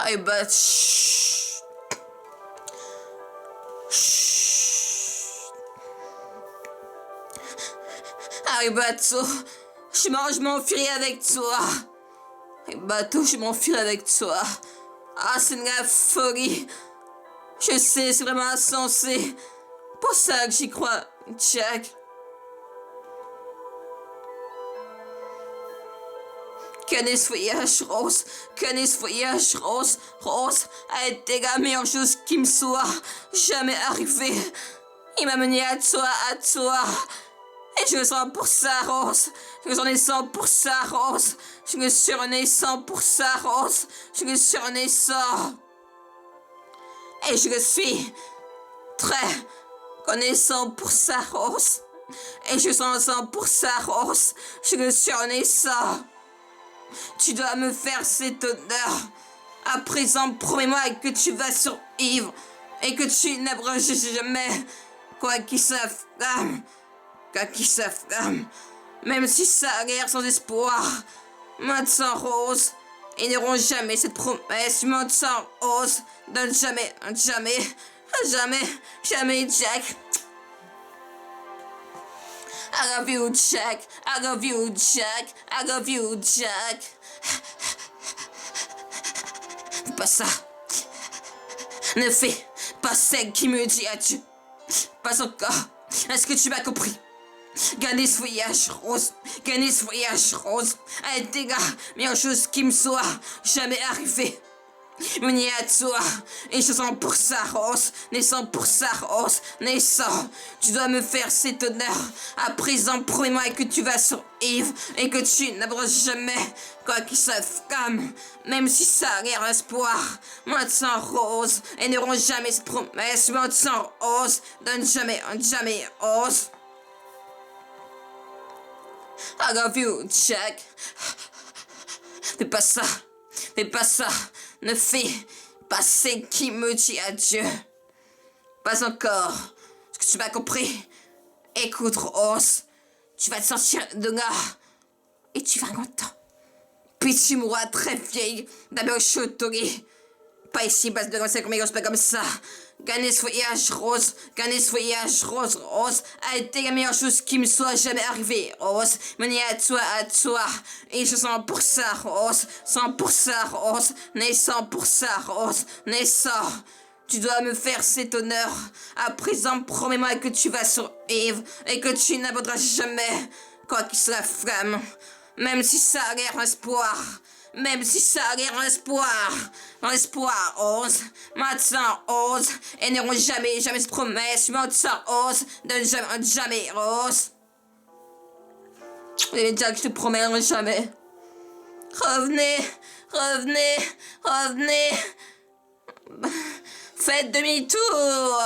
Ah, bah, chut. Chut. Ah, bateau, je m'enfuirai avec toi. Et bateau, je m'enfuirai avec toi. Ah, c'est de la folie. Je sais, c'est vraiment insensé. Pour ça que j'y crois, Jack. Canis voyage rose, Canis voyage rose, rose a été la meilleure chose qui me soit jamais arrivée. Il m'a mené à toi, à toi. Et je le sens pour ça, Rose. Je le sens pour ça, Rose. Je le surnaissant pour ça, Rose. Je le surnaissant. Et je le suis très connaissant pour ça, Rose. Et je sens pour ça, Rose. Je le surnaissant. Tu dois me faire cet honneur. À présent, promets-moi que tu vas survivre et que tu n'abroges jamais quoi qu'il s'afflamme. Quoi qu'il s'afflamme. Même si ça a l'air sans espoir. Moi de sang rose. Ils n'auront jamais cette promesse. Moi de sang rose. Donne jamais, jamais, jamais, jamais, Jack. I love you, Jack. I love you, Jack. I love you, Jack. Fais pas ça. Ne fais pas celle qui me dit adieu. Pas encore. Est-ce que tu m'as compris? Gagner ce voyage rose. Gagner ce voyage rose. A été la meilleure chose qui me soit jamais arrivée. Venez à toi, et je sens pour ça, Rose, naissant pour ça, Rose, naissant. Tu dois me faire cet honneur. À présent, promets-moi que tu vas survivre et que tu n'abroges jamais quoi qu'il s'afflamme, même si ça a l'air espoir. Moi de sang rose, et n'auront jamais cette promesse. Moi de sang rose, donne jamais, jamais rose. I love you, Jack. Fais pas ça. Fais pas ça. Ne fais pas ce qui me dit adieu. Pas encore. Est-ce que tu m'as compris? Écoute, Rose. Tu vas te sortir de là. Et tu vas longtemps. Puis tu mourras très vieille. D'abord chautorie. Pas ici, base de conseil comme pas comme ça. Gagner ce voyage rose, gagner ce voyage rose, Rose, a été la meilleure chose qui me soit jamais arrivée, Rose. Mener à toi, et je sens pour ça, Rose, 100% Rose, naissant pour ça, Rose, naissant. Tu dois me faire cet honneur. À présent, promets-moi que tu vas survivre et que tu n'abandonneras jamais, quoi qu'il soit flamme, même si ça a l'air espoir. Même si ça a l'air l'espoir, Rose, maintenant, Rose, et n'auront jamais cette promesse, maintenant, Rose, donne jamais, jamais, Rose. Et déjà que je te promets jamais. Revenez, revenez, revenez. Faites demi-tour.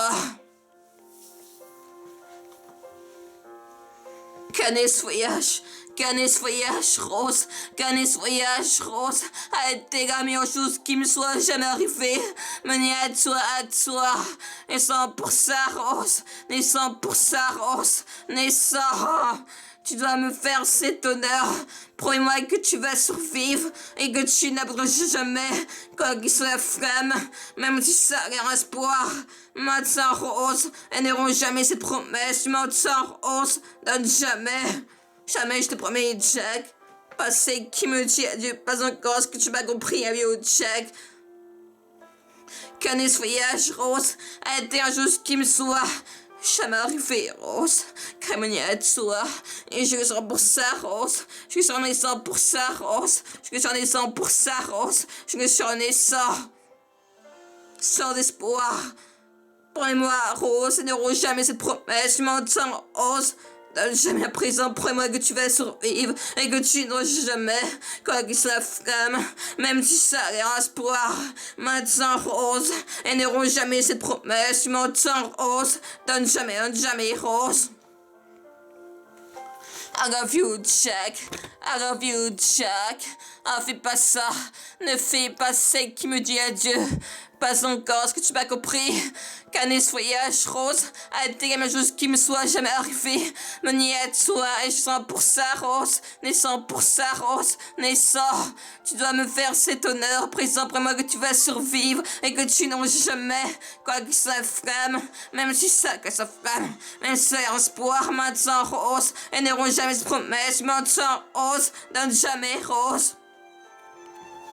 Canis voyage. Gagner ce voyage rose, gagner ce voyage rose, a été la meilleure chose qui me soit jamais arrivée. Mener à toi, naissant pour ça rose, naissant pour ça rose, naissant. Tu dois me faire cet honneur. Promets-moi que tu vas survivre et que tu n'abroges jamais quoi qu'il soit la flamme, même si ça a l'air espoir. Maintenant rose, elles n'auront jamais cette promesse. Maintenant rose, donne jamais. Jamais, je te promets, Jack. Pas celle qui me dit adieu, pas encore ce que tu m'as compris, adieu, Jack. Qu'un voyage, Rose, a été un jour qui me soit jamais arrivé, Rose. Crémonie à toi, et je sens pour ça, Rose. Je suis naissant pour ça, Rose. Je suis naissant pour ça, Rose. Je suis naissant. Sans espoir. Prends-moi, Rose, et n'auront jamais cette promesse, je m'entends, Rose. Donne jamais à présent, promets-moi que tu vas survivre et que tu n'auras jamais quoi qu'il soit flamme, même si ça a l'air espoir. Maintenant, Rose, elles n'auront jamais cette promesse. Maintenant, Rose, donne jamais, jamais, Rose. I love you, Jack. I love you, Jack. Ah, fais pas ça. Ne fais pas celle qui me dit adieu. Pas encore, est-ce que tu m'as compris? Qu'un nettoyage rose a été la même chose qui me soit jamais arrivé. Me nier à toi et je sens pour ça rose. Naissant pour ça rose. Naissant. Tu dois me faire cet honneur. Présent pour moi que tu vas survivre et que tu n'en jamais. Quoi que ça flamme. Même si ça que ça flamme. Même si c'est espoir maintenant rose. Elles n'auront jamais de promesses. Maintenant rose. Donne jamais rose.